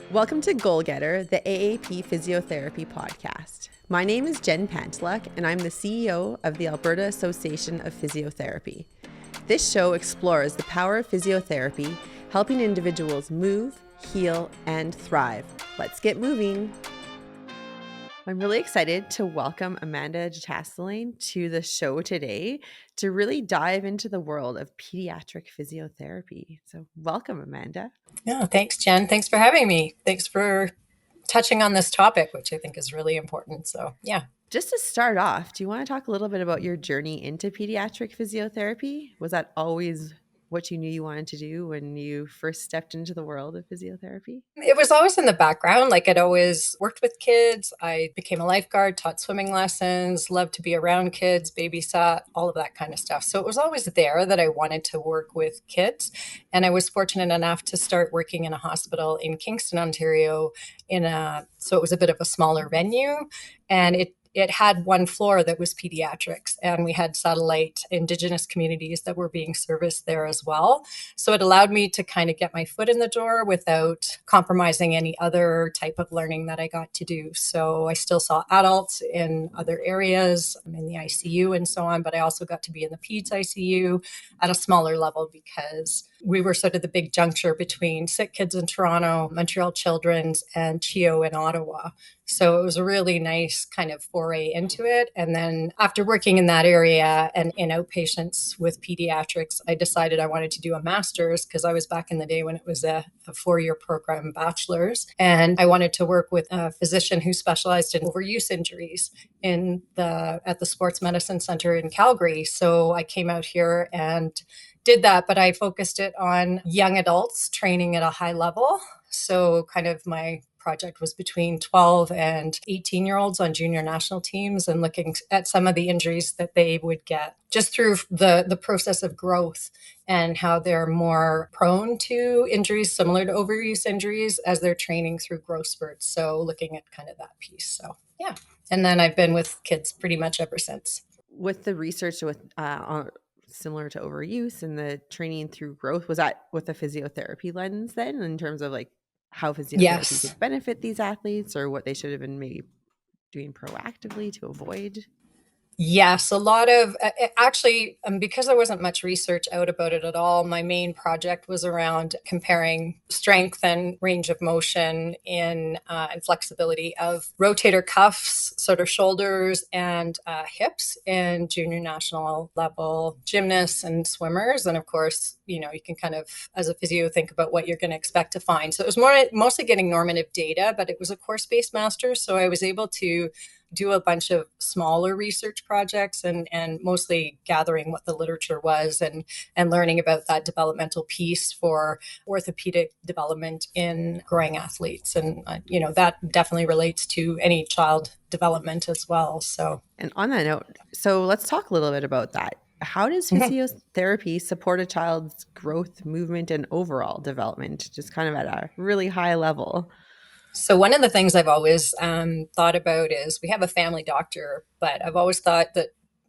Welcome to Goal Getter, the AAP Physiotherapy podcast. My name is Jen Panteluk, and I'm the CEO of the Alberta Association of Physiotherapy. This show explores the power of physiotherapy, helping individuals move, heal, and thrive. Let's get moving. I'm really excited to welcome Amanda Chastelain to the show today to really dive into the world of pediatric physiotherapy. So welcome, Amanda. Yeah, thanks, Jen. Thanks for having me. Thanks for touching on this topic, which I think is really important. So, yeah. Just to start off, do you want to talk a little bit about your journey into pediatric physiotherapy? Was that always what you knew you wanted to do when you first stepped into the world of physiotherapy? It was always in the background. Like I'd always worked with kids. I became a lifeguard, taught swimming lessons, loved to be around kids, babysat, all of that kind of stuff. So it was always there that I wanted to work with kids. And I was fortunate enough to start working in a hospital in Kingston, Ontario, so it was a bit of a smaller venue. And it had one floor that was pediatrics, and we had satellite Indigenous communities that were being serviced there as well. So it allowed me to kind of get my foot in the door without compromising any other type of learning that I got to do. So I still saw adults in other areas, I'm in the ICU and so on, but I also got to be in the PEDS ICU at a smaller level because we were sort of the big juncture between Sick Kids in Toronto, Montreal Children's, and CHEO in Ottawa. So it was a really nice kind of foray into it. And then after working in that area and in outpatients with pediatrics, I decided I wanted to do a master's because I was back in the day when it was a 4-year program bachelor's. And I wanted to work with a physician who specialized in overuse injuries at the Sports Medicine Center in Calgary. So I came out here and did that, but I focused it on young adults training at a high level. So kind of my project was between 12 and 18-year-olds on junior national teams and looking at some of the injuries that they would get just through the process of growth and how they're more prone to injuries similar to overuse injuries as they're training through growth spurts. So looking at kind of that piece. So yeah. And then I've been with kids pretty much ever since. With the research similar to overuse and the training through growth, was that with a physiotherapy lens then in terms of like how physiotherapy Yes. could benefit these athletes or what they should have been maybe doing proactively to avoid? Yes, a lot of actually, because there wasn't much research out about it at all, my main project was around comparing strength and range of motion and flexibility of rotator cuffs, sort of shoulders and hips in junior national level gymnasts and swimmers. And of course, you can kind of, as a physio, think about what you're going to expect to find. So it was mostly getting normative data, but it was a course-based master's. So I was able to do a bunch of smaller research projects and mostly gathering what the literature was and learning about that developmental piece for orthopedic development in growing athletes. And, that definitely relates to any child development as well. So, And on that note, so let's talk a little bit about that. How does physiotherapy support a child's growth, movement, and overall development, just kind of at a really high level? So one of the things I've always thought about is we have a family doctor, but I've always thought that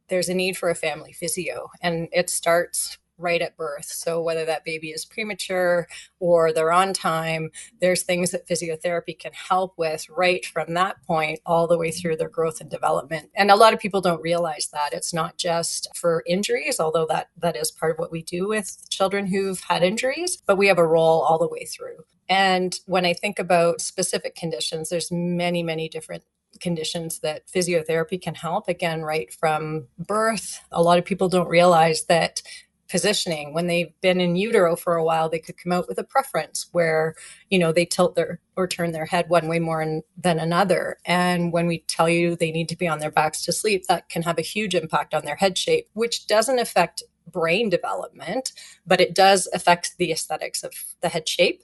there's a need for a family physio, and it starts right at birth. So whether that baby is premature or they're on time, there's things that physiotherapy can help with right from that point all the way through their growth and development. And a lot of people don't realize that it's not just for injuries, although that is part of what we do with children who've had injuries, but we have a role all the way through. And when I think about specific conditions, there's many, many different conditions that physiotherapy can help, again, right from birth. A lot of people don't realize that positioning, when they've been in utero for a while, they could come out with a preference where, they tilt or turn their head one way more than another. And when we tell you they need to be on their backs to sleep, that can have a huge impact on their head shape, which doesn't affect brain development, but it does affect the aesthetics of the head shape,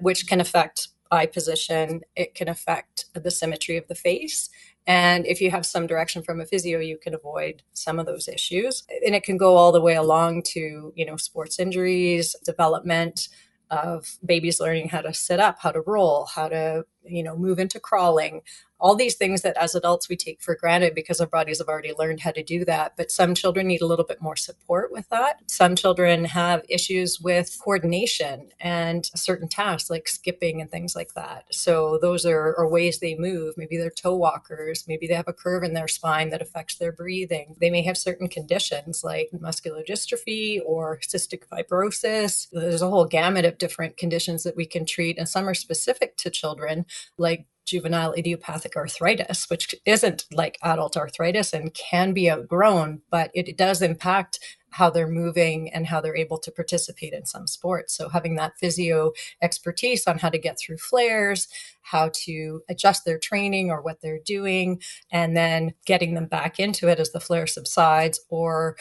which can affect eye position. It can affect the symmetry of the face. And if you have some direction from a physio, you can avoid some of those issues. And it can go all the way along to, sports injuries, development of babies learning how to sit up, how to roll, how to move into crawling, all these things that as adults we take for granted because our bodies have already learned how to do that. But some children need a little bit more support with that. Some children have issues with coordination and certain tasks like skipping and things like that. So those are ways they move. Maybe they're toe walkers. Maybe they have a curve in their spine that affects their breathing. They may have certain conditions like muscular dystrophy or cystic fibrosis. There's a whole gamut of different conditions that we can treat, and some are specific to children, like juvenile idiopathic arthritis, which isn't like adult arthritis and can be outgrown, but it does impact how they're moving and how they're able to participate in some sports. So having that physio expertise on how to get through flares, how to adjust their training or what they're doing, and then getting them back into it as the flare subsides, or,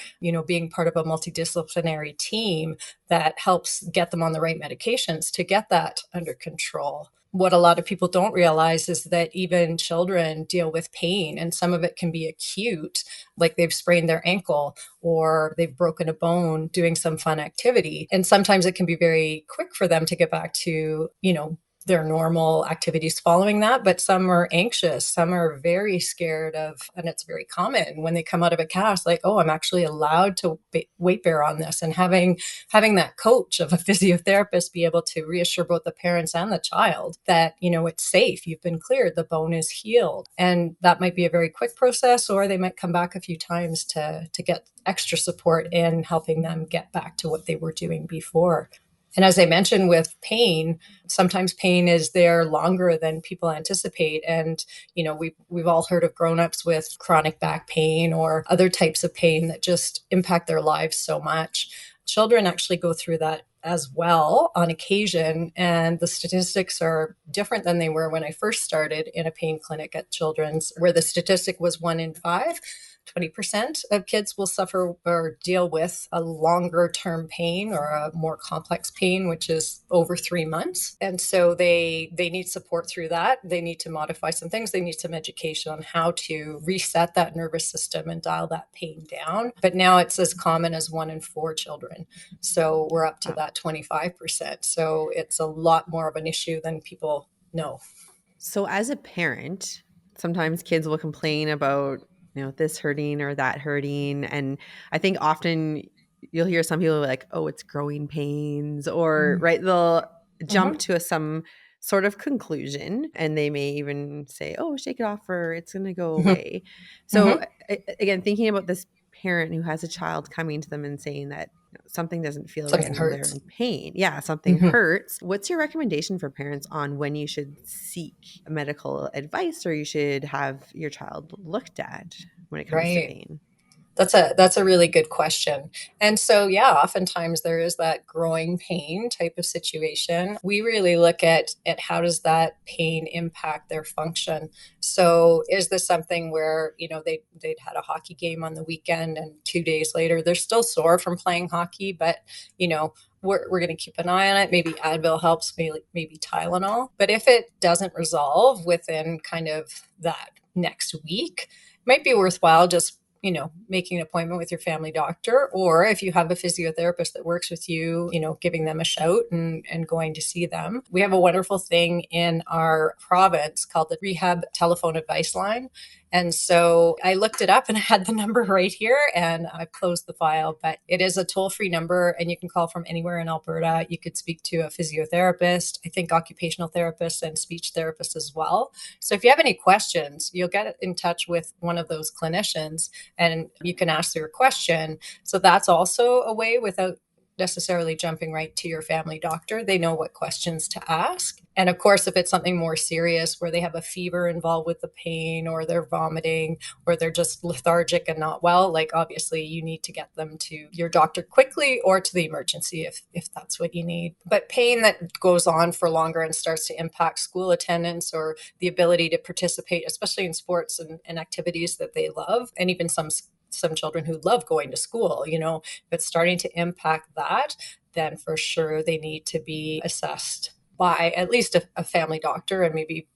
being part of a multidisciplinary team that helps get them on the right medications to get that under control. What a lot of people don't realize is that even children deal with pain, and some of it can be acute, like they've sprained their ankle or they've broken a bone doing some fun activity. And sometimes it can be very quick for them to get back to, their normal activities following that. But some are anxious, some are very scared of, and it's very common when they come out of a cast, like, oh, I'm actually allowed to weight bear on this. And having that coach of a physiotherapist be able to reassure both the parents and the child that, it's safe, you've been cleared, the bone is healed. And that might be a very quick process, or they might come back a few times to get extra support in helping them get back to what they were doing before. And as I mentioned with pain, sometimes pain is there longer than people anticipate. And, we've all heard of grownups with chronic back pain or other types of pain that just impact their lives so much. Children actually go through that as well on occasion. And the statistics are different than they were when I first started in a pain clinic at Children's, where the statistic was 1 in 5. 20% of kids will suffer or deal with a longer term pain or a more complex pain, which is over 3 months. And so they need support through that. They need to modify some things. They need some education on how to reset that nervous system and dial that pain down. But now it's as common as 1 in 4 children. So we're up to that 25%. So it's a lot more of an issue than people know. So as a parent, sometimes kids will complain about, this hurting or that hurting. And I think often you'll hear some people like, oh, it's growing pains, or right, they'll jump to some sort of conclusion, and they may even say, oh, shake it off or it's going to go away. So again, thinking about this parent who has a child coming to them and saying that something doesn't feel right Something and they're hurts. in pain. Yeah, something hurts. What's your recommendation for parents on when you should seek medical advice or you should have your child looked at when it comes to Right. pain? That's a really good question. And so, yeah, oftentimes there is that growing pain type of situation. We really look at how does that pain impact their function. So is this something where, they'd had a hockey game on the weekend and 2 days later they're still sore from playing hockey, but, we're going to keep an eye on it. Maybe Advil helps, maybe Tylenol. But if it doesn't resolve within kind of that next week, it might be worthwhile just making an appointment with your family doctor, or if you have a physiotherapist that works with you, giving them a shout and going to see them. We have a wonderful thing in our province called the Rehab Telephone Advice Line. And so I looked it up and I had the number right here and I closed the file, but it is a toll-free number and you can call from anywhere in Alberta. You could speak to a physiotherapist, I think occupational therapists and speech therapists as well. So if you have any questions, you'll get in touch with one of those clinicians and you can ask your question. So that's also a way without necessarily jumping right to your family doctor. They know what questions to ask. And of course, if it's something more serious where they have a fever involved with the pain or they're vomiting or they're just lethargic and not well, like obviously you need to get them to your doctor quickly or to the emergency if that's what you need. But pain that goes on for longer and starts to impact school attendance or the ability to participate, especially in sports and activities that they love, and even some children who love going to school, if it's starting to impact that, then for sure they need to be assessed by at least a family doctor and maybe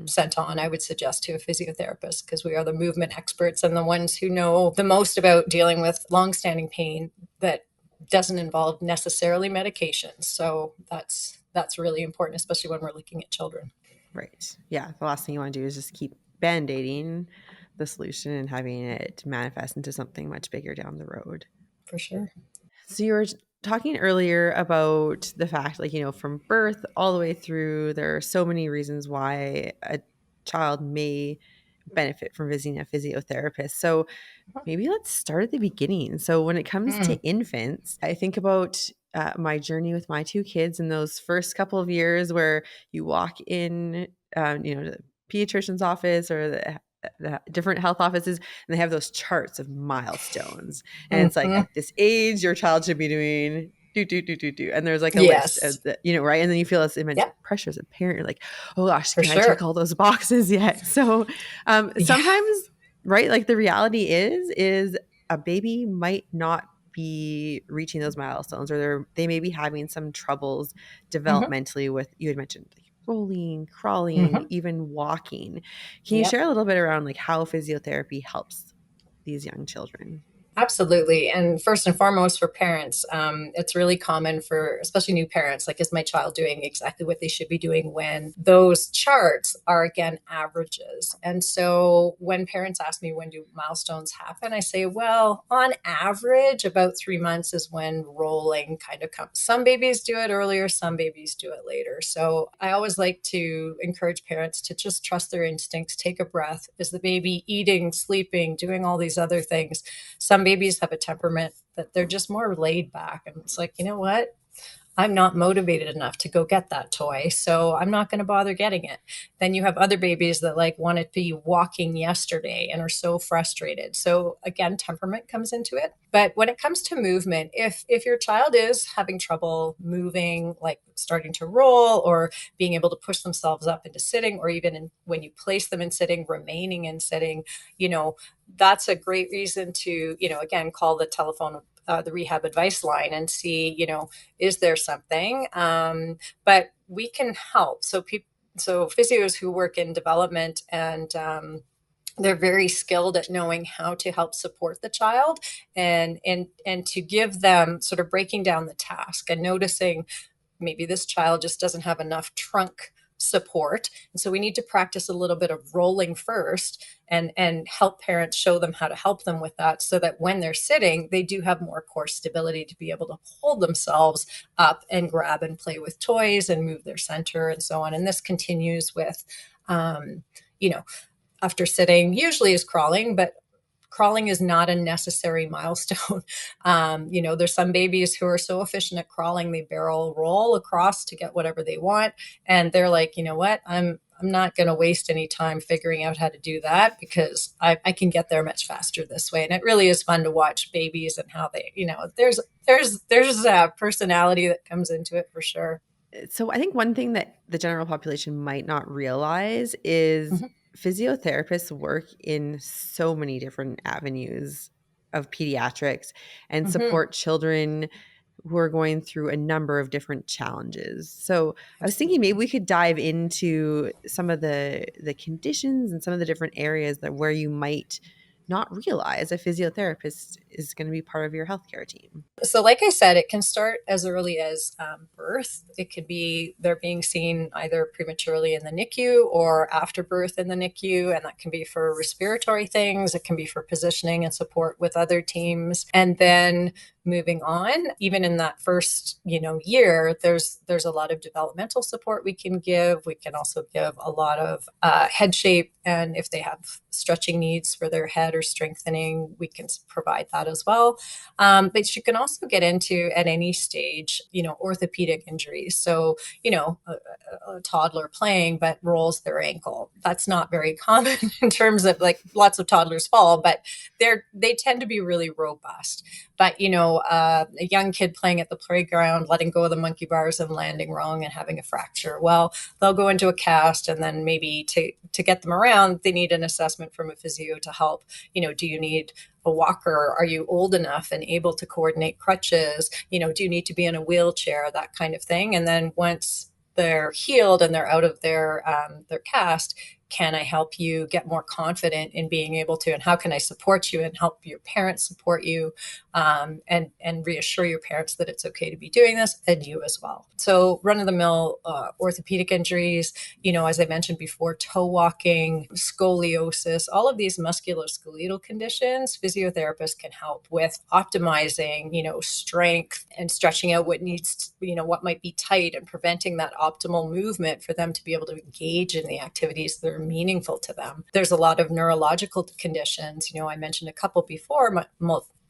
sent on, I would suggest, to a physiotherapist, because we are the movement experts and the ones who know the most about dealing with longstanding pain that doesn't involve necessarily medications. So that's really important, especially when we're looking at children. Right. Yeah. The last thing you want to do is just keep band-aiding the solution and having it manifest into something much bigger down the road. For sure. So you were talking earlier about the fact, like, from birth all the way through, there are so many reasons why a child may benefit from visiting a physiotherapist. So maybe let's start at the beginning. So when it comes to Mm, infants, I think about my journey with my two kids in those first couple of years where you walk in, to the pediatrician's office or the different health offices, and they have those charts of milestones. And it's like, mhm. at this age, your child should be doing do, do, do, do, do. And there's like a list Yes. of right. And then you feel this immense Yep, pressure as a parent. You're like, oh gosh, for can I check sure. all those boxes yet? So Yeah. sometimes, right, like the reality is a baby might not be reaching those milestones, or they may be having some troubles Hmm. developmentally with, you had mentioned, like rolling, crawling, Hmm. even walking. Can you Yep. share a little bit around like how physiotherapy helps these young children? Absolutely. And first and foremost, for parents, it's really common for especially new parents, like, is my child doing exactly what they should be doing, when those charts are, again, averages. And so when parents ask me, when do milestones happen? I say, well, on average, about 3 months is when rolling kind of comes. Some babies do it earlier, some babies do it later. So I always like to encourage parents to just trust their instincts, take a breath. Is the baby eating, sleeping, doing all these other things? Some babies have a temperament that they're just more laid back. And it's like, you know what? I'm not motivated enough to go get that toy, so I'm not going to bother getting it. Then you have other babies that like want to be walking yesterday and are so frustrated. So again, temperament comes into it. But when it comes to movement, if your child is having trouble moving, like starting to roll or being able to push themselves up into sitting, or even when you place them in sitting, remaining in sitting, you know, that's a great reason to, again, call the telephone, the rehab advice line, and see, is there something? But we can help. So physios who work in development, and they're very skilled at knowing how to help support the child, and to give them, sort of breaking down the task and noticing maybe this child just doesn't have enough trunk support, and so we need to practice a little bit of rolling first, and help parents, show them how to help them with that, so that when they're sitting, they do have more core stability to be able to hold themselves up and grab and play with toys and move their center and so on. And this continues with, um, you know after sitting, usually is crawling, but crawling is not a necessary milestone. There's some babies who are so efficient at crawling, they barrel roll across to get whatever they want. And they're like, you know what? I'm not going to waste any time figuring out how to do that, because I can get there much faster this way. And it really is fun to watch babies and how they, there's a personality that comes into it for sure. So I think one thing that the general population might not realize is Mhm. physiotherapists work in so many different avenues of pediatrics and Mhm. support children who are going through a number of different challenges. So I was thinking maybe Absolutely. we could dive into some of the conditions and some of the different areas that where you might not realize a physiotherapist is going to be part of your healthcare team. So, like I said, it can start as early as birth. It could be they're being seen either prematurely in the NICU or after birth in the NICU, and that can be for respiratory things. It can be for positioning and support with other teams, and then moving on. Even in that first, year, there's a lot of developmental support we can give. We can also give a lot of head shape, and if they have stretching needs for their head or strengthening, we can provide that as well. But you can also get into, at any stage, orthopedic injuries. So, a toddler playing but rolls their ankle. That's not very common in terms of, like, lots of toddlers fall, but they tend to be really robust. But, a young kid playing at the playground, letting go of the monkey bars and landing wrong and having a fracture. Well, they'll go into a cast, and then maybe to get them around, they need an assessment from a physio to help. Do you need a walker? Are you old enough and able to coordinate crutches? Do you need to be in a wheelchair? That kind of thing. And then once they're healed and they're out of their cast, can I help you get more confident in being able to, and how can I support you and help your parents support you, and reassure your parents that it's okay to be doing this, and you as well. So run-of-the-mill orthopedic injuries, as I mentioned before, toe walking, scoliosis, all of these musculoskeletal conditions, physiotherapists can help with optimizing, strength and stretching out what needs to, what might be tight, and preventing that optimal movement for them to be able to engage in the activities that are meaningful to them. There's a lot of neurological conditions. I mentioned a couple before,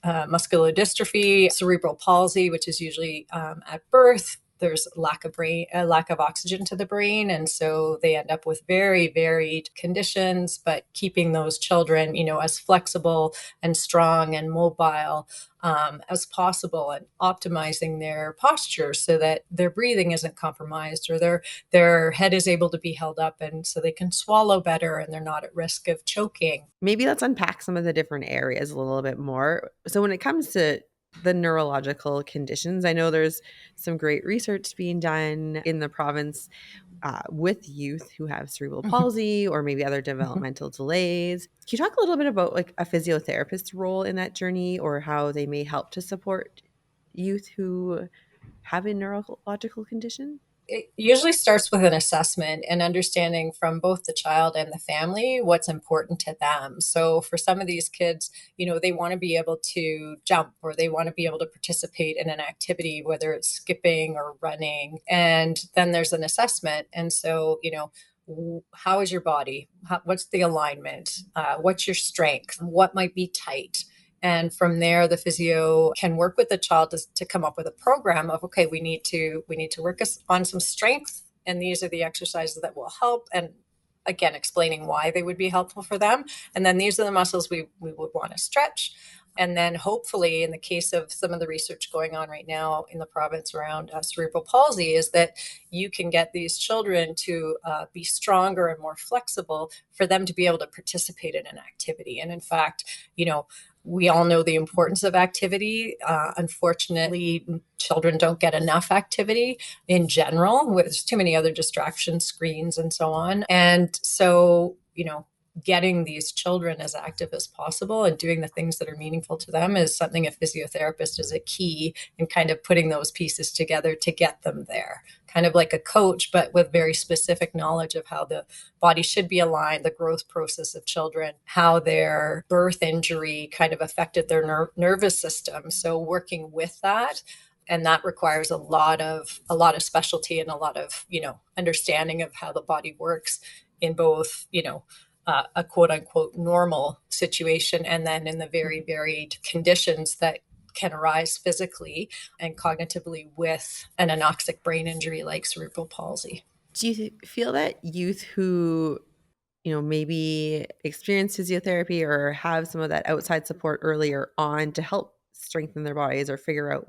muscular dystrophy, cerebral palsy, which is usually at birth. There's lack of oxygen to the brain. And so they end up with very varied conditions, but keeping those children, as flexible and strong and mobile as possible, and optimizing their posture so that their breathing isn't compromised, or their head is able to be held up, and so they can swallow better and they're not at risk of choking. Maybe let's unpack some of the different areas a little bit more. So when it comes to the neurological conditions, I know there's some great research being done in the province with youth who have cerebral Mhm. palsy or maybe other Mhm. developmental delays. Can you talk a little bit about like a physiotherapist's role in that journey, or how they may help to support youth who have a neurological condition? It usually starts with an assessment and understanding from both the child and the family what's important to them. So for some of these kids, they want to be able to jump, or they want to be able to participate in an activity, whether it's skipping or running. And then there's an assessment. And so, how is your body? What's the alignment? What's your strength? What might be tight? And from there, the physio can work with the child to come up with a program of, okay, we need to work on some strength, and these are the exercises that will help, and again, explaining why they would be helpful for them. And then these are the muscles we would want to stretch. And then hopefully, in the case of some of the research going on right now in the province around cerebral palsy, is that you can get these children to be stronger and more flexible for them to be able to participate in an activity. And in fact, we all know the importance of activity. Unfortunately, children don't get enough activity in general. There's too many other distractions, screens, and so on. And so, getting these children as active as possible and doing the things that are meaningful to them is something a physiotherapist is a key in kind of putting those pieces together to get them there. Kind of like a coach, but with very specific knowledge of how the body should be aligned, the growth process of children, how their birth injury kind of affected their nervous system. So working with that, and that requires a lot of specialty and a lot of understanding of how the body works in both a quote unquote normal situation, and then in the very varied conditions that can arise physically and cognitively with an anoxic brain injury like cerebral palsy. Do you feel that youth who maybe experience physiotherapy or have some of that outside support earlier on to help strengthen their bodies or figure out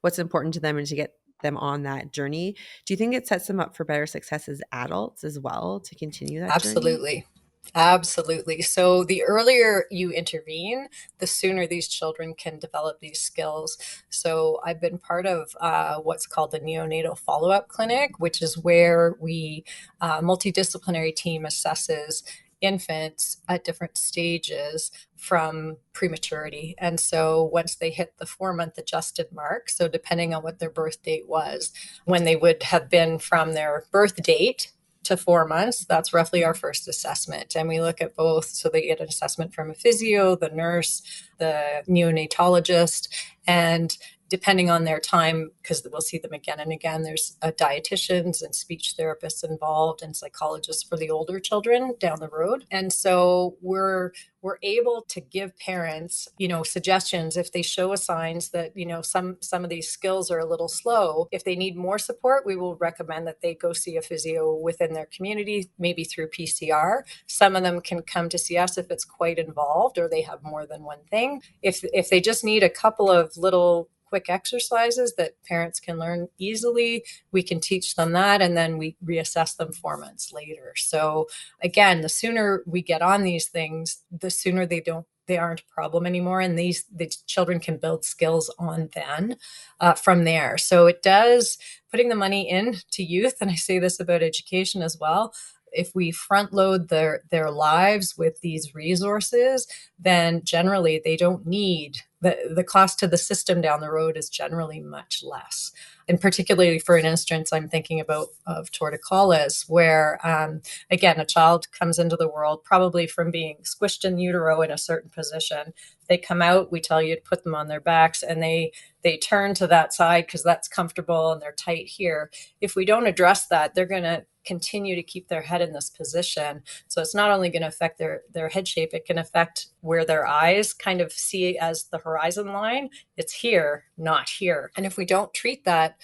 what's important to them and to get them on that journey, do you think it sets them up for better success as adults as well to continue that journey? Absolutely. Absolutely. So the earlier you intervene, the sooner these children can develop these skills. So I've been part of what's called the neonatal follow-up clinic, which is where we multidisciplinary team assesses infants at different stages from prematurity. And so once they hit the 4-month adjusted mark, so depending on what their birth date was, when they would have been from their birth date to 4 months, that's roughly our first assessment. And we look at both. So they get an assessment from a physio, the nurse, the neonatologist, and depending on their time, because we'll see them again and again, there's dietitians and speech therapists involved, and psychologists for the older children down the road. And so we're able to give parents, suggestions if they show us signs that, some of these skills are a little slow. If they need more support, we will recommend that they go see a physio within their community, maybe through PCR. Some of them can come to see us if it's quite involved or they have more than one thing. If they just need a couple of little quick exercises that parents can learn easily, we can teach them that, and then we reassess them 4 months later. So again, the sooner we get on these things, the sooner they aren't a problem anymore, and the children can build skills on then from there. So it does, putting the money in to youth, and I say this about education as well, if we front load their lives with these resources, then generally they don't need the cost to the system down the road is generally much less. And particularly for an instance, I'm thinking about of torticollis, where again, a child comes into the world probably from being squished in utero in a certain position. They come out, we tell you to put them on their backs, and they turn to that side because that's comfortable and they're tight here. If we don't address that, they're going to continue to keep their head in this position. So it's not only going to affect their head shape, it can affect where their eyes kind of see as the horizon line. It's here, not here. And if we don't treat that,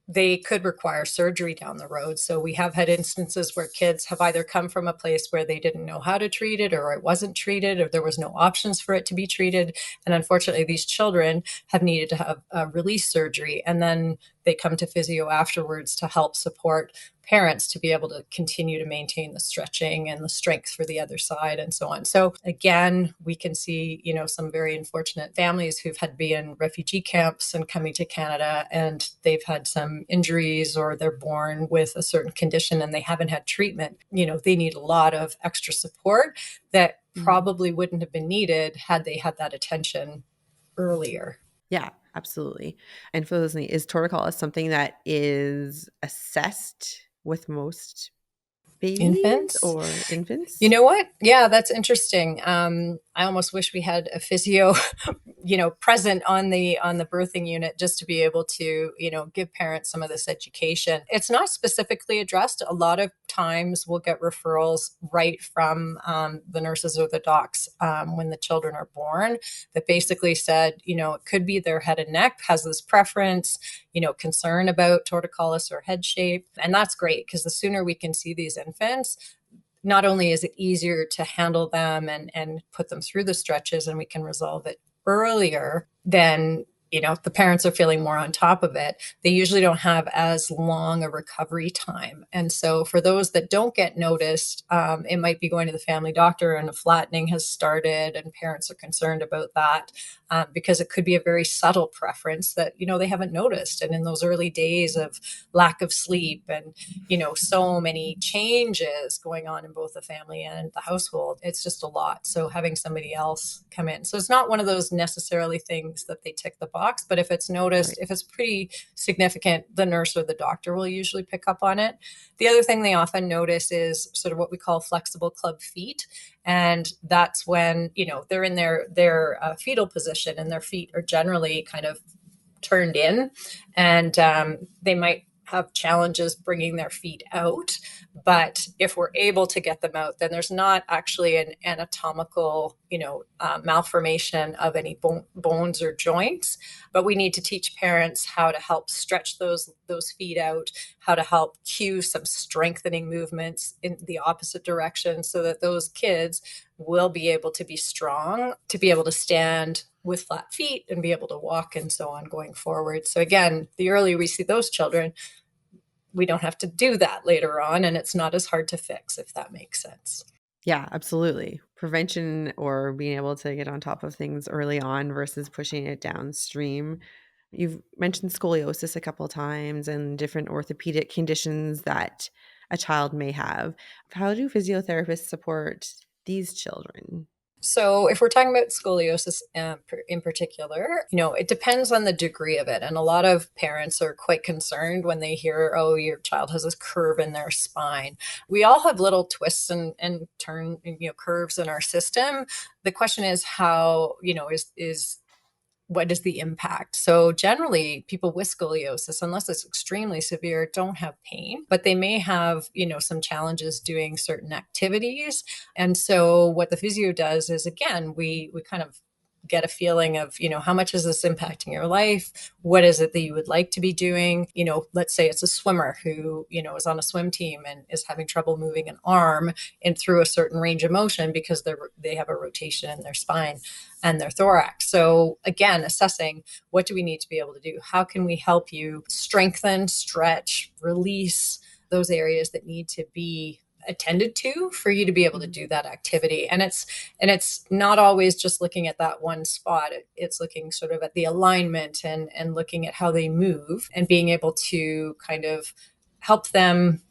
they could require surgery down the road. So we have had instances where kids have either come from a place where they didn't know how to treat it, or it wasn't treated, or there was no options for it to be treated. And unfortunately, these children have needed to have a release surgery. And then they come to physio afterwards to help support parents to be able to continue to maintain the stretching and the strength for the other side and so on. So again, we can see, some very unfortunate families who've had to be in refugee camps and coming to Canada, and they've had some injuries or they're born with a certain condition and they haven't had treatment. They need a lot of extra support that probably wouldn't have been needed had they had that attention earlier. Yeah, absolutely. And for listening, is torticollis something that is assessed with most babies Infants? or infants? You know what? Yeah, that's interesting. I almost wish we had a physio, present on the birthing unit just to be able to, give parents some of this education. It's not specifically addressed. A lot of times we'll get referrals right from the nurses or the docs when the children are born that basically said, it could be their head and neck has this preference, concern about torticollis or head shape. And that's great because the sooner we can see these infants, not only is it easier to handle them and put them through the stretches and we can resolve it earlier, then the parents are feeling more on top of it. They usually don't have as long a recovery time. And so for those that don't get noticed, it might be going to the family doctor and a flattening has started and parents are concerned about that because it could be a very subtle preference that, they haven't noticed. And in those early days of lack of sleep and, so many changes going on in both the family and the household, it's just a lot. So having somebody else come in. So it's not one of those necessarily things that they tick the box, but if it's noticed, Right. if it's pretty significant, the nurse or the doctor will usually pick up on it. The other thing they often notice is sort of what we call flexible club feet. And that's when, they're in their fetal position and their feet are generally kind of turned in, and they might have challenges bringing their feet out. But if we're able to get them out, then there's not actually an anatomical, malformation of any bones or joints. But we need to teach parents how to help stretch those feet out, how to help cue some strengthening movements in the opposite direction so that those kids will be able to be strong, to be able to stand with flat feet and be able to walk and so on going forward. So again, the earlier we see those children, we don't have to do that later on, and it's not as hard to fix, if that makes sense. Yeah, absolutely. Prevention or being able to get on top of things early on versus pushing it downstream. You've mentioned scoliosis a couple of times and different orthopedic conditions that a child may have. How do physiotherapists support these children? So if we're talking about scoliosis in particular, it depends on the degree of it. And a lot of parents are quite concerned when they hear, oh, your child has this curve in their spine. We all have little twists and turn, curves in our system. The question is how, is what is the impact? So generally people with scoliosis, unless it's extremely severe, don't have pain, but they may have, some challenges doing certain activities. And so what the physio does is, again, we kind of get a feeling of, how much is this impacting your life? What is it that you would like to be doing? Let's say it's a swimmer who, is on a swim team and is having trouble moving an arm and through a certain range of motion because they have a rotation in their spine and their thorax. So again, assessing what do we need to be able to do? How can we help you strengthen, stretch, release those areas that need to be attended to for you to be able to do that activity? And it's not always just looking at that one spot. It's looking sort of at the alignment and looking at how they move and being able to kind of help them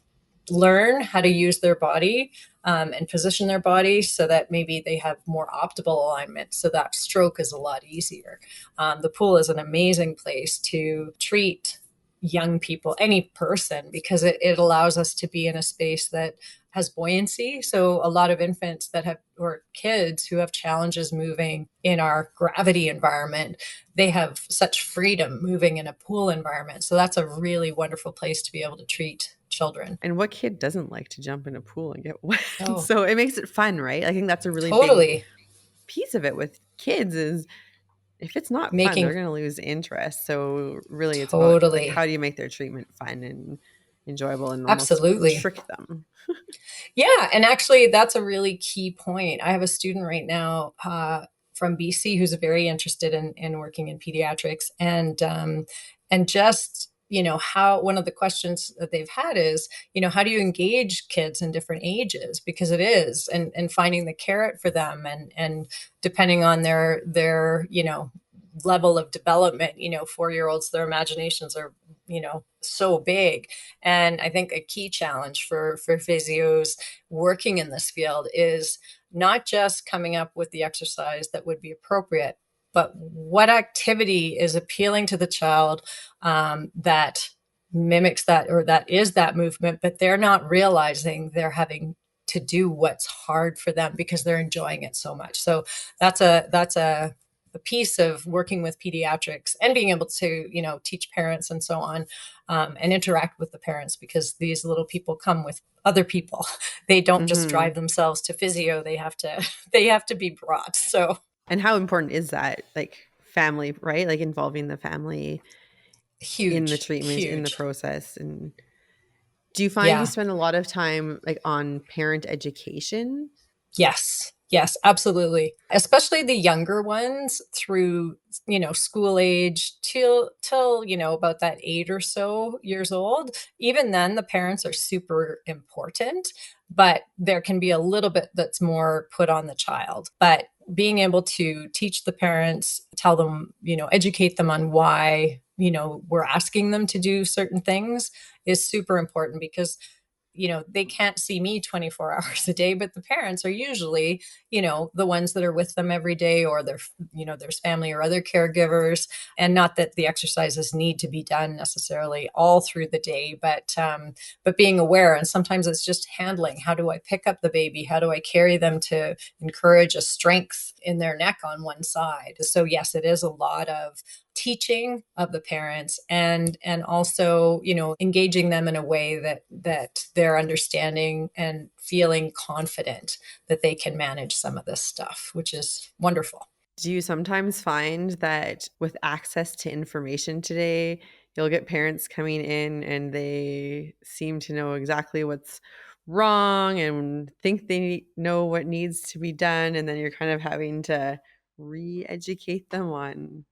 learn how to use their body and position their body so that maybe they have more optimal alignment. So that stroke is a lot easier. The pool is an amazing place to treat young people, any person, because it allows us to be in a space that has buoyancy. So a lot of infants that have, or kids who have challenges moving in our gravity environment, they have such freedom moving in a pool environment. So that's a really wonderful place to be able to treat children. And what kid doesn't like to jump in a pool and get wet? Oh, So it makes it fun, right? I think that's a really big totally. piece of it with kids is if it's not fun, they're Making going to lose interest. So really it's about like totally. how do you make their treatment fun and enjoyable and almost Absolutely. trick them? Yeah, and actually, that's a really key point. I have a student right now from BC who's very interested in working in pediatrics, and just how one of the questions that they've had is how do you engage kids in different ages, because it is and finding the carrot for them and depending on their level of development. 4-year-olds, their imaginations are so big. And I think a key challenge for physios working in this field is not just coming up with the exercise that would be appropriate, but what activity is appealing to the child that mimics that, or that is that movement, but they're not realizing they're having to do what's hard for them because they're enjoying it so much. So that's a piece of working with pediatrics and being able to teach parents and so on, and interact with the parents, because these little people come with other people. They don't just Hmm. drive themselves to physio. They have to they have to be brought. So And how important is that? Like family, right? Like involving the family in the huge, treatment, in the huge. process. And do you find you Yeah. spend a lot of time like on parent education? Yes. Yes, absolutely. Especially the younger ones through, school age till about that 8 or so years old. Even then, the parents are super important, but there can be a little bit that's more put on the child. But being able to teach the parents, tell them, educate them on why, we're asking them to do certain things is super important, because they can't see me 24 hours a day, but the parents are usually, the ones that are with them every day, or there's family or other caregivers. And not that the exercises need to be done necessarily all through the day, but being aware. And sometimes it's just handling. How do I pick up the baby? How do I carry them to encourage a strength in their neck on one side? So yes, it is a lot of teaching of the parents, and also engaging them in a way that they're understanding and feeling confident that they can manage some of this stuff, which is wonderful. Do you sometimes find that with access to information today, you'll get parents coming in and they seem to know exactly what's wrong and think they know what needs to be done, and then you're kind of having to re-educate them on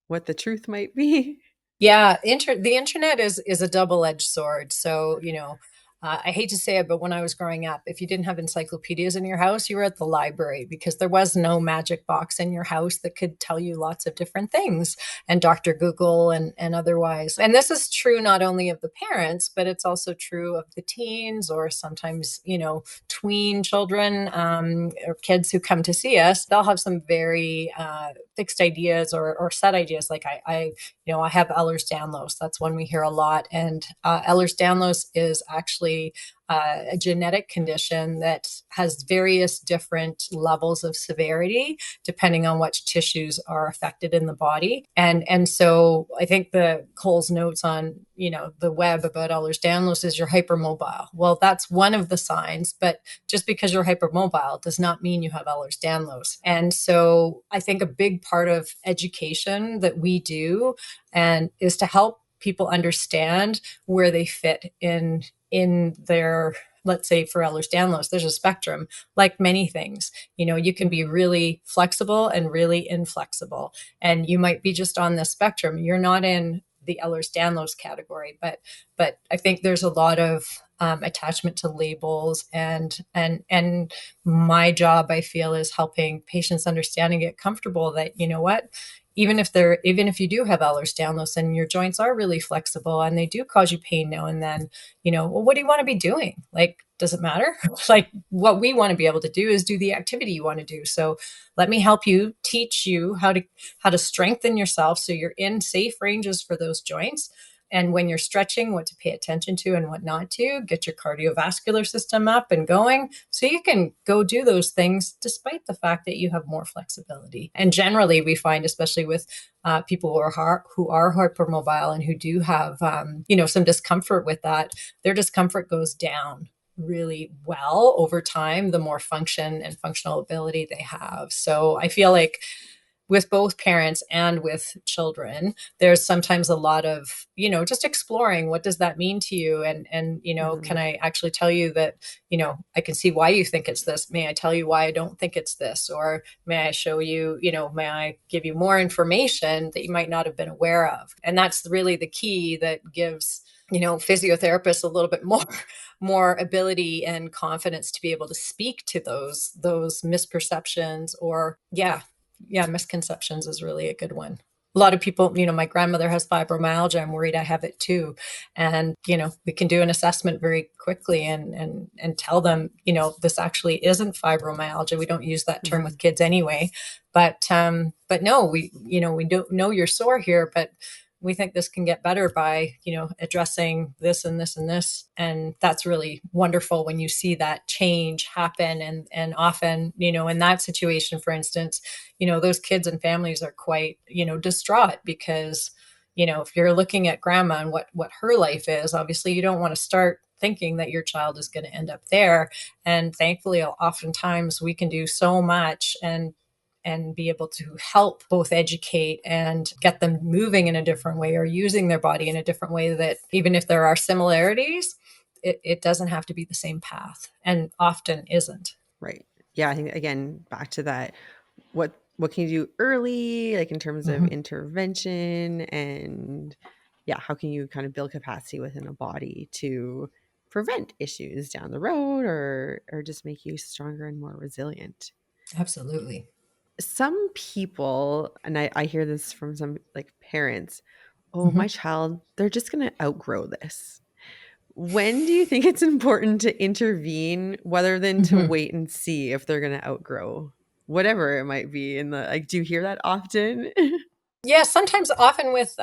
what the truth might be? Yeah, the internet is a double-edged sword. So, I hate to say it, but when I was growing up, if you didn't have encyclopedias in your house, you were at the library, because there was no magic box in your house that could tell you lots of different things, and Dr. Google and otherwise. And this is true not only of the parents, but it's also true of the teens, or sometimes, tween children, or kids who come to see us. They'll have some very fixed ideas, or set ideas. Like I have Ehlers-Danlos. That's one we hear a lot. And Ehlers-Danlos is actually a genetic condition that has various different levels of severity depending on which tissues are affected in the body. And so I think the Cole's notes on the web about Ehlers-Danlos is you're hypermobile. Well, that's one of the signs, but just because you're hypermobile does not mean you have Ehlers-Danlos. And so I think a big part of education that we do and is to help people understand where they fit in their, let's say for Ehlers-Danlos, there's a spectrum. Like many things, you can be really flexible and really inflexible, and you might be just on the spectrum. You're not in the Ehlers-Danlos category, but I think there's a lot of attachment to labels, and my job, I feel, is helping patients understand and get comfortable that, even if you do have Ehlers-Danlos and your joints are really flexible and they do cause you pain now and then, well, what do you want to be doing? Like, does it matter? Like, what we want to be able to do is do the activity you want to do. So let me help you, teach you how to strengthen yourself so you're in safe ranges for those joints. And when you're stretching, what to pay attention to and what not to, get your cardiovascular system up and going so you can go do those things despite the fact that you have more flexibility. And generally, we find, especially with people who are hypermobile and who do have, some discomfort with that, their discomfort goes down really well over time, the more function and functional ability they have. So I feel like with both parents and with children, there's sometimes a lot of, just exploring what does that mean to you? And can I actually tell you that, I can see why you think it's this. May I tell you why I don't think it's this? Or may I show you, may I give you more information that you might not have been aware of? And that's really the key that gives physiotherapists a little bit more ability and confidence to be able to speak to those misperceptions or misconceptions is really a good one. A lot of people, my grandmother has fibromyalgia. I'm worried I have it too. And, we can do an assessment very quickly and tell them, this actually isn't fibromyalgia. We don't use that term with kids anyway. But no, we don't know you're sore here, but we think this can get better by, addressing this and this and this. And that's really wonderful when you see that change happen. And often, in that situation, for instance, those kids and families are quite, distraught because, if you're looking at grandma and what her life is, obviously you don't want to start thinking that your child is going to end up there. And thankfully, oftentimes we can do so much and be able to help both educate and get them moving in a different way or using their body in a different way, that even if there are similarities, it doesn't have to be the same path and often isn't. Right. Yeah. I think, again, back to that, what can you do early, like in terms of Mm-hmm. intervention, and how can you kind of build capacity within a body to prevent issues down the road or just make you stronger and more resilient? Absolutely. Some people, and I hear this from some like parents, oh, Mm-hmm. my child, they're just going to outgrow this. When do you think it's important to intervene rather than to Mm-hmm. wait and see if they're going to outgrow whatever it might be in the, like, do you hear that often? Yeah, sometimes often with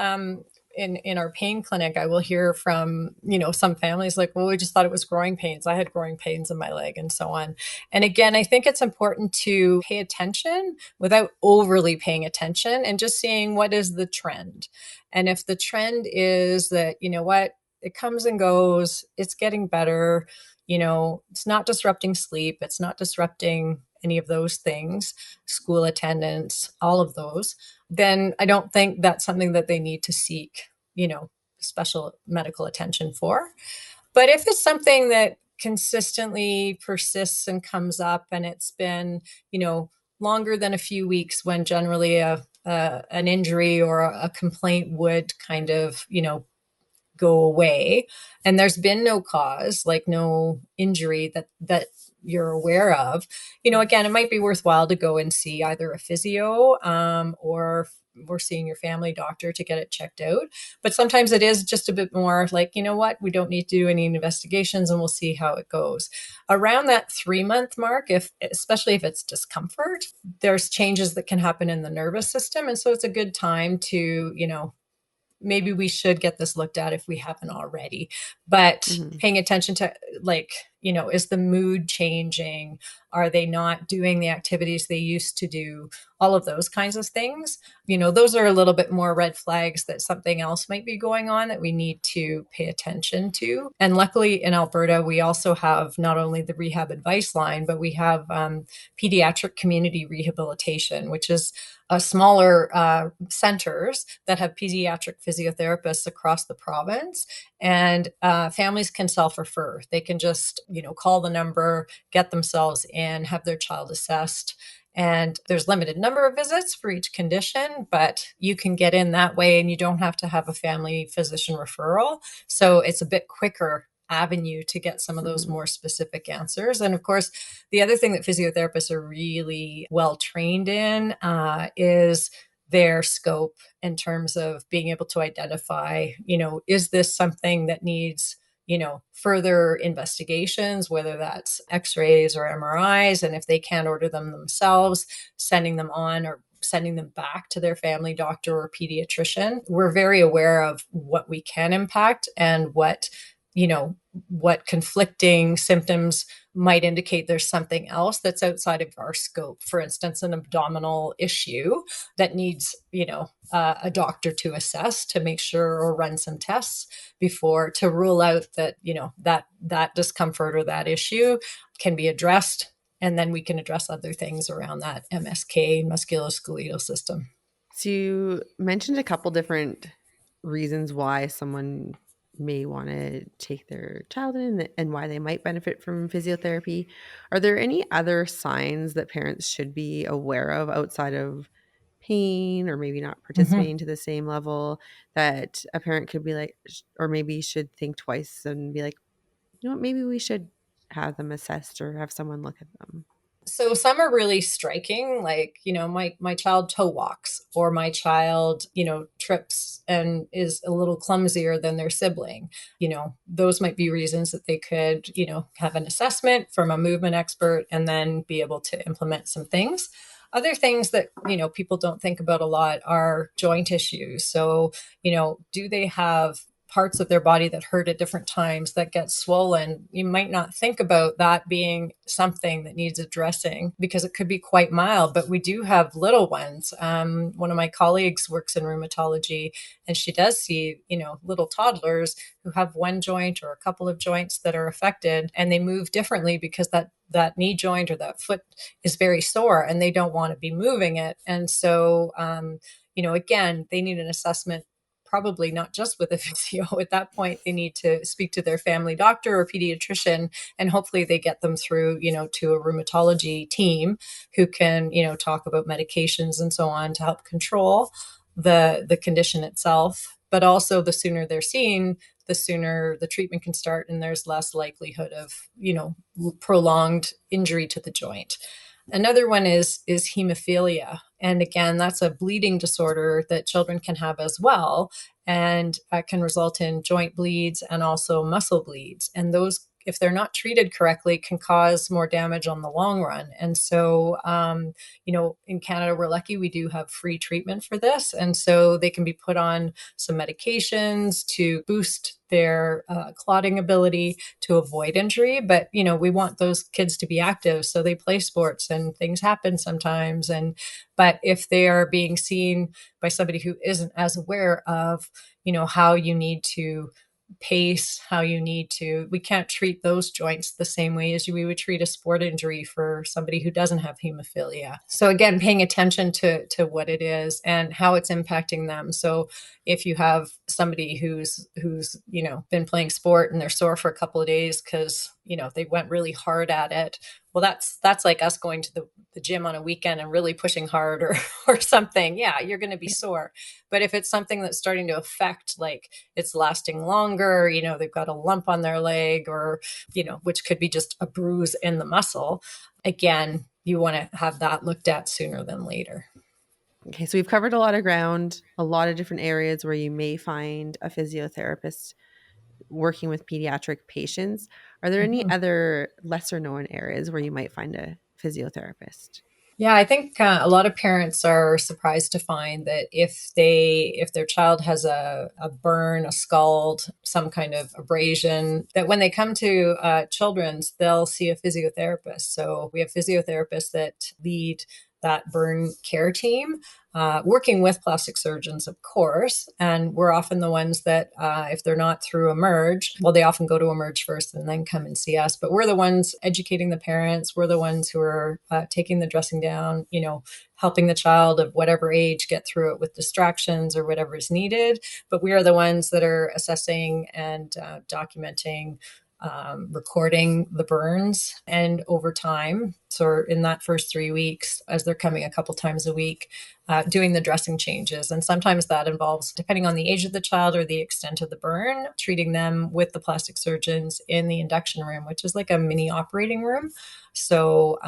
in our pain clinic, I will hear from, some families like, well, we just thought it was growing pains. I had growing pains in my leg and so on. And again, I think it's important to pay attention without overly paying attention and just seeing what is the trend. And if the trend is that, it comes and goes, it's getting better, it's not disrupting sleep, it's not disrupting any of those things, school attendance, all of those, then I don't think that's something that they need to seek, special medical attention for. But if it's something that consistently persists and comes up and it's been, longer than a few weeks, when generally an injury or a complaint would kind of, go away, and there's been no cause, like no injury that you're aware of, again, it might be worthwhile to go and see either a physio, or we're seeing your family doctor to get it checked out. But sometimes it is just a bit more like, what, we don't need to do any investigations and we'll see how it goes. Around that 3-month mark, especially if it's discomfort, there's changes that can happen in the nervous system. And so it's a good time to, maybe we should get this looked at if we haven't already. But Mhm. paying attention to, like, is the mood changing? Are they not doing the activities they used to do? All of those kinds of things. Those are a little bit more red flags that something else might be going on that we need to pay attention to. And luckily in Alberta, we also have not only the rehab advice line, but we have pediatric community rehabilitation, which is smaller centers that have pediatric physiotherapists across the province. And families can self-refer. They can just, call the number, get themselves in, have their child assessed. And there's limited number of visits for each condition, but you can get in that way and you don't have to have a family physician referral. So it's a bit quicker avenue to get some of those Mhm. more specific answers. And of course, the other thing that physiotherapists are really well trained in is their scope in terms of being able to identify, is this something that needs, further investigations, whether that's x-rays or MRIs, and if they can't order them themselves, sending them on or sending them back to their family doctor or pediatrician. We're very aware of what we can impact and what conflicting symptoms might indicate there's something else that's outside of our scope. For instance, an abdominal issue that needs, a doctor to assess to make sure, or run some tests before, to rule out that, that discomfort or that issue can be addressed. And then we can address other things around that MSK, musculoskeletal system. So you mentioned a couple different reasons why someone may want to take their child in and why they might benefit from physiotherapy. Are there any other signs that parents should be aware of outside of pain, or maybe not Mm-hmm. participating to the same level, that a parent could be like, or maybe should think twice and be like, you know what, maybe we should have them assessed or have someone look at them? So some are really striking, like, my child toe walks, or my child, trips and is a little clumsier than their sibling. Those might be reasons that they could, have an assessment from a movement expert and then be able to implement some things. Other things that, people don't think about a lot are joint issues. So, do they have parts of their body that hurt at different times that get swollen? You might not think about that being something that needs addressing because it could be quite mild, but we do have little ones. One of my colleagues works in rheumatology, and she does see, little toddlers who have one joint or a couple of joints that are affected, and they move differently because that knee joint or that foot is very sore and they don't want to be moving it. And so, again, they need an assessment, probably not just with a physio. At that point, they need to speak to their family doctor or pediatrician, and hopefully they get them through, to a rheumatology team who can, talk about medications and so on to help control the condition itself. But also, the sooner they're seen, the sooner the treatment can start, and there's less likelihood of, prolonged injury to the joint. Another one is hemophilia. And again, that's a bleeding disorder that children can have as well, and can result in joint bleeds and also muscle bleeds. And those, if they're not treated correctly, can cause more damage on the long run. And so, in Canada, we're lucky we do have free treatment for this. And so they can be put on some medications to boost their clotting ability to avoid injury. But, we want those kids to be active. So they play sports and things happen sometimes. But if they are being seen by somebody who isn't as aware of, how you need to pace, we can't treat those joints the same way as we would treat a sport injury for somebody who doesn't have hemophilia. So again, paying attention to what it is and how it's impacting them. So if you have somebody who's been playing sport and they're sore for a couple of days because they went really hard at it, well, that's like us going to the gym on a weekend and really pushing hard, or something. Yeah, you're going to be sore. But if it's something that's starting to affect, like it's lasting longer, they've got a lump on their leg, or which could be just a bruise in the muscle, again, you want to have that looked at sooner than later. Okay, so we've covered a lot of ground, a lot of different areas where you may find a physiotherapist working with pediatric patients. Are there any Mhm. other lesser known areas where you might find a physiotherapist? Yeah, I think a lot of parents are surprised to find that if their child has a burn, a scald, some kind of abrasion, that when they come to children's, they'll see a physiotherapist. So we have physiotherapists that lead that burn care team, working with plastic surgeons, of course. And we're often the ones that, if they're not through Emerge, well, they often go to Emerge first and then come and see us. But we're the ones educating the parents. We're the ones who are taking the dressing down, helping the child of whatever age get through it with distractions or whatever is needed. But we are the ones that are assessing and documenting recording the burns. And over time, so in that first 3 weeks, as they're coming a couple times a week, doing the dressing changes. And sometimes that involves, depending on the age of the child or the extent of the burn, treating them with the plastic surgeons in the induction room, which is like a mini operating room. So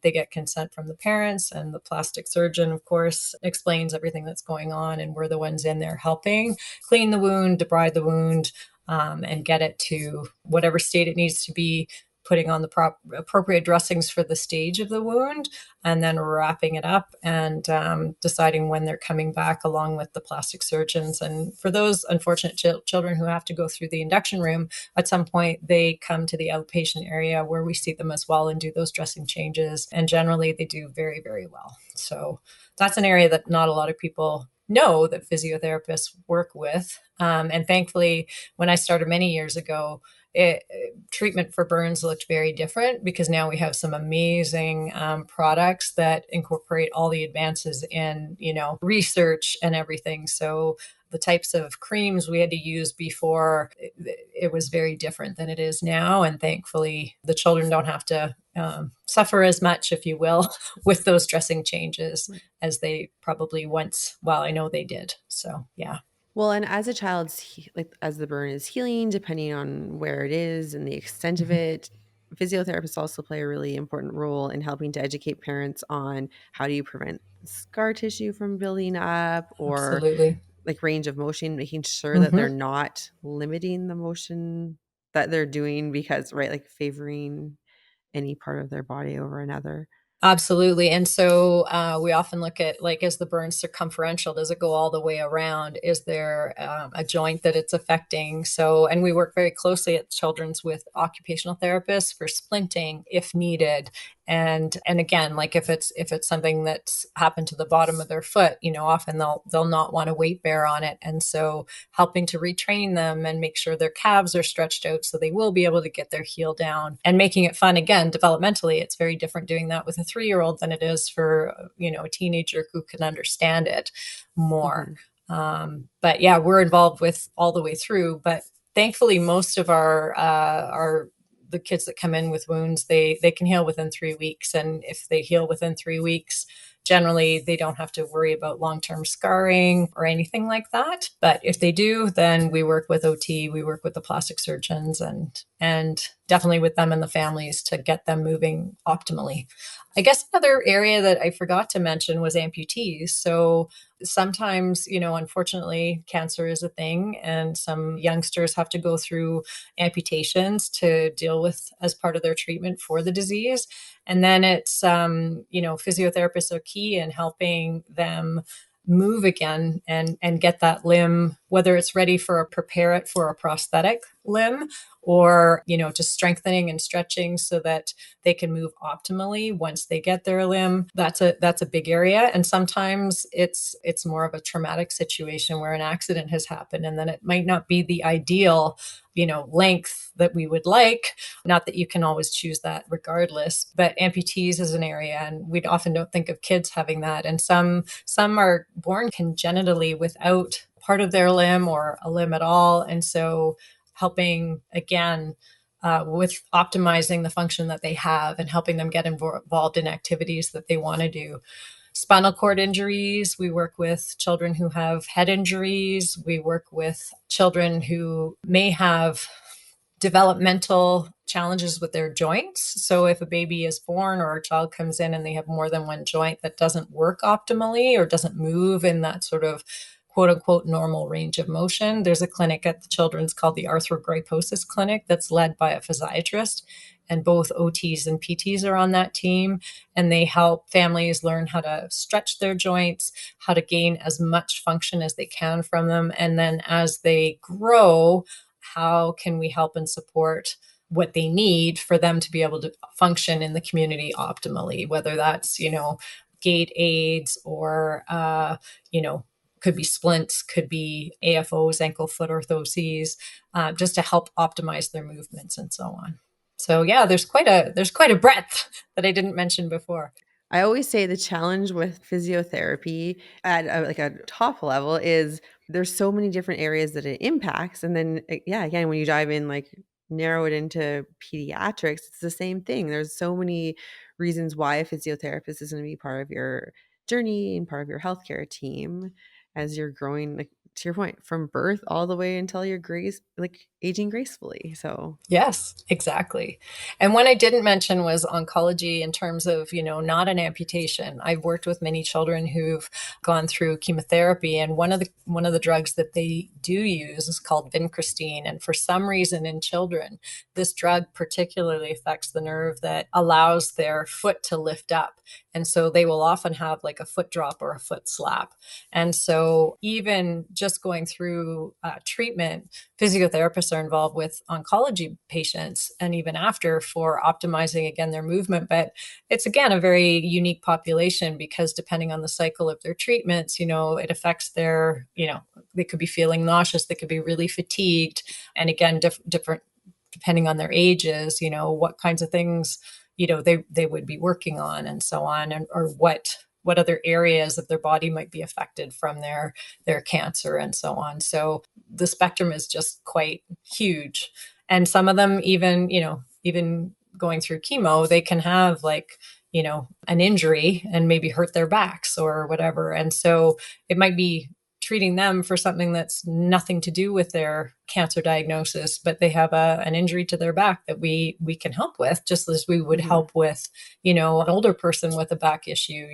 they get consent from the parents, and the plastic surgeon, of course, explains everything that's going on. And we're the ones in there helping clean the wound, debride the wound, and get it to whatever state it needs to be, putting on the appropriate dressings for the stage of the wound, and then wrapping it up and deciding when they're coming back along with the plastic surgeons. And for those unfortunate children who have to go through the induction room, at some point they come to the outpatient area where we see them as well and do those dressing changes. And generally they do very, very well. So that's an area that not a lot of people know that physiotherapists work with. And thankfully, when I started many years ago, treatment for burns looked very different, because now we have some amazing products that incorporate all the advances in, research and everything. So the types of creams we had to use before, it was very different than it is now. And thankfully, the children don't have to suffer as much, if you will, with those dressing changes as they probably once, well, I know they did. So, yeah. Well, and as a child's like as the burn is healing, depending on where it is and the extent of Mhm. it, physiotherapists also play a really important role in helping to educate parents on how do you prevent scar tissue from building up, or Absolutely. like range of motion, making sure that they're Hmm. not limiting the motion that they're doing because, right, like favoring any part of their body over another. Absolutely. And so we often look at, like, is the burn circumferential? Does it go all the way around? Is there a joint that it's affecting? So, and we work very closely at Children's with occupational therapists for splinting if needed. And again, like if it's something that's happened to the bottom of their foot, often they'll not want to weight bear on it. And so helping to retrain them and make sure their calves are stretched out so they will be able to get their heel down, and making it fun. Again, developmentally, it's very different doing that with a 3-year-old than it is for, a teenager who can understand it more. Hmm. But yeah, we're involved with all the way through. But thankfully, most of our the kids that come in with wounds, they can heal within 3 weeks. And if they heal within 3 weeks, generally they don't have to worry about long-term scarring or anything like that. But if they do, then we work with OT, we work with the plastic surgeons, and definitely with them and the families to get them moving optimally. I guess another area that I forgot to mention was amputees. So sometimes, unfortunately, cancer is a thing, and some youngsters have to go through amputations to deal with as part of their treatment for the disease. And then it's, physiotherapists are key in helping them move again and get that limb, whether it's ready for prepare it for a prosthetic limb, or just strengthening and stretching so that they can move optimally once they get their limb. That's a big area. And sometimes it's more of a traumatic situation where an accident has happened, and then it might not be the ideal length that we would like. Not that you can always choose that regardless, but amputees is an area, and we often don't think of kids having that. And some are born congenitally without part of their limb or a limb at all. And so helping again with optimizing the function that they have and helping them get involved in activities that they want to do. Spinal cord injuries, we work with children who have head injuries. We work with children who may have developmental challenges with their joints. So if a baby is born or a child comes in and they have more than one joint that doesn't work optimally or doesn't move in that sort of quote unquote normal range of motion, there's a clinic at the Children's called the Arthrogryposis Clinic that's led by a physiatrist. And both OTs and PTs are on that team. And they help families learn how to stretch their joints, how to gain as much function as they can from them. And then as they grow, how can we help and support what they need for them to be able to function in the community optimally, whether that's, gait aids or, could be splints, could be AFOs, ankle foot orthoses, just to help optimize their movements and so on. So yeah, there's quite a breadth that I didn't mention before. I always say the challenge with physiotherapy at like a top level is there's so many different areas that it impacts. And then, yeah, again, when you dive in, like narrow it into pediatrics, it's the same thing. There's so many reasons why a physiotherapist is going to be part of your journey and part of your healthcare team as you're growing, like to your point, from birth all the way until you're aging gracefully. So Yes, exactly. And one I didn't mention was oncology in terms of, not an amputation. I've worked with many children who've gone through chemotherapy, and one of the drugs that they do use is called vincristine. And for some reason in children, this drug particularly affects the nerve that allows their foot to lift up. And so they will often have like a foot drop or a foot slap. And so even just going through treatment, physiotherapists are involved with oncology patients and even after for optimizing again their movement. But it's again a very unique population because depending on the cycle of their treatments, it affects they could be feeling nauseous, they could be really fatigued. And again, different depending on their ages, what kinds of things, they would be working on and so on, or what other areas of their body might be affected from their cancer and so on. So the spectrum is just quite huge. And some of them even going through chemo, they can have an injury and maybe hurt their backs or whatever. And so it might be treating them for something that's nothing to do with their cancer diagnosis, but they have an injury to their back that we can help with, just as we would help with, an older person with a back issue,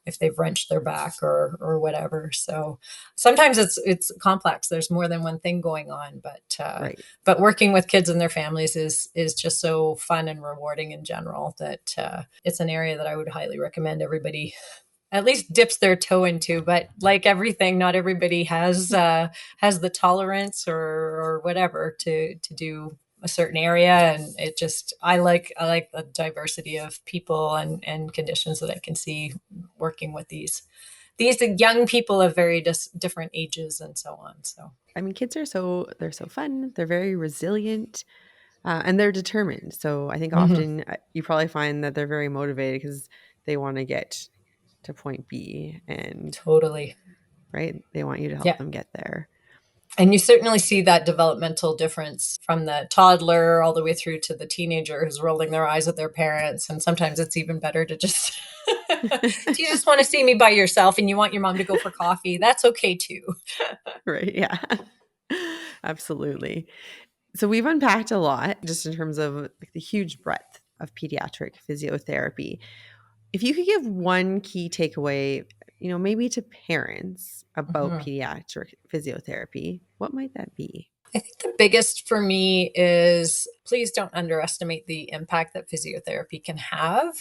if they've wrenched their back or whatever. So sometimes it's complex. There's more than one thing going on, right. but working with kids and their families is just so fun and rewarding in general that it's an area that I would highly recommend everybody at least dips their toe into. But like everything, not everybody has the tolerance or whatever to do a certain area. And it just, I like the diversity of people and conditions that I can see working with these young people of very different ages and so on. So, I mean, kids they're so fun. They're very resilient. And they're determined. So I think often you probably find that they're very motivated because they want to get to point B and totally. right. They want you to help Yeah. them get there. And you certainly see that developmental difference from the toddler all the way through to the teenager who's rolling their eyes at their parents. And sometimes it's even better to just, do you just want to see me by yourself and you want your mom to go for coffee? That's okay too. Right. Yeah. Absolutely. So we've unpacked a lot just in terms of like the huge breadth of pediatric physiotherapy. If you could give one key takeaway, maybe to parents about pediatric physiotherapy, what might that be? I think the biggest for me is please don't underestimate the impact that physiotherapy can have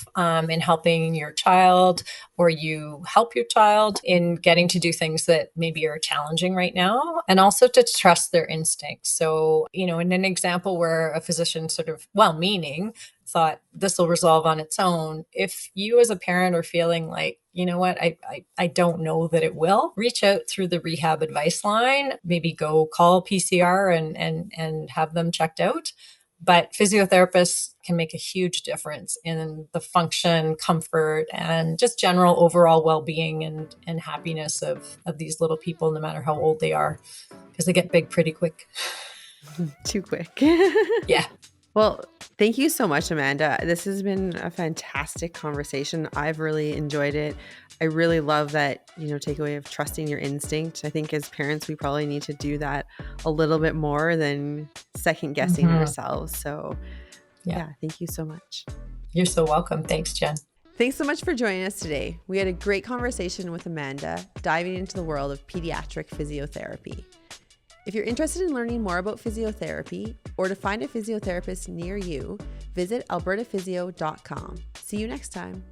in helping your child, or you help your child in getting to do things that maybe are challenging right now, and also to trust their instincts. So, in an example where a physician sort of well-meaning thought this will resolve on its own, if you as a parent are feeling like, you know what, I don't know that it will, reach out through the rehab advice line, maybe go call PCR and have them checked out. But physiotherapists can make a huge difference in the function, comfort, and just general overall well-being and happiness of these little people, no matter how old they are, because they get big pretty quick. Too quick. Yeah. Well, thank you so much, Amanda. This has been a fantastic conversation. I've really enjoyed it. I really love that, takeaway of trusting your instinct. I think as parents, we probably need to do that a little bit more than second guessing ourselves. So yeah, thank you so much. You're so welcome. Thanks, Jen. Thanks so much for joining us today. We had a great conversation with Amanda, diving into the world of pediatric physiotherapy. If you're interested in learning more about physiotherapy or to find a physiotherapist near you, visit albertaphysio.com. See you next time.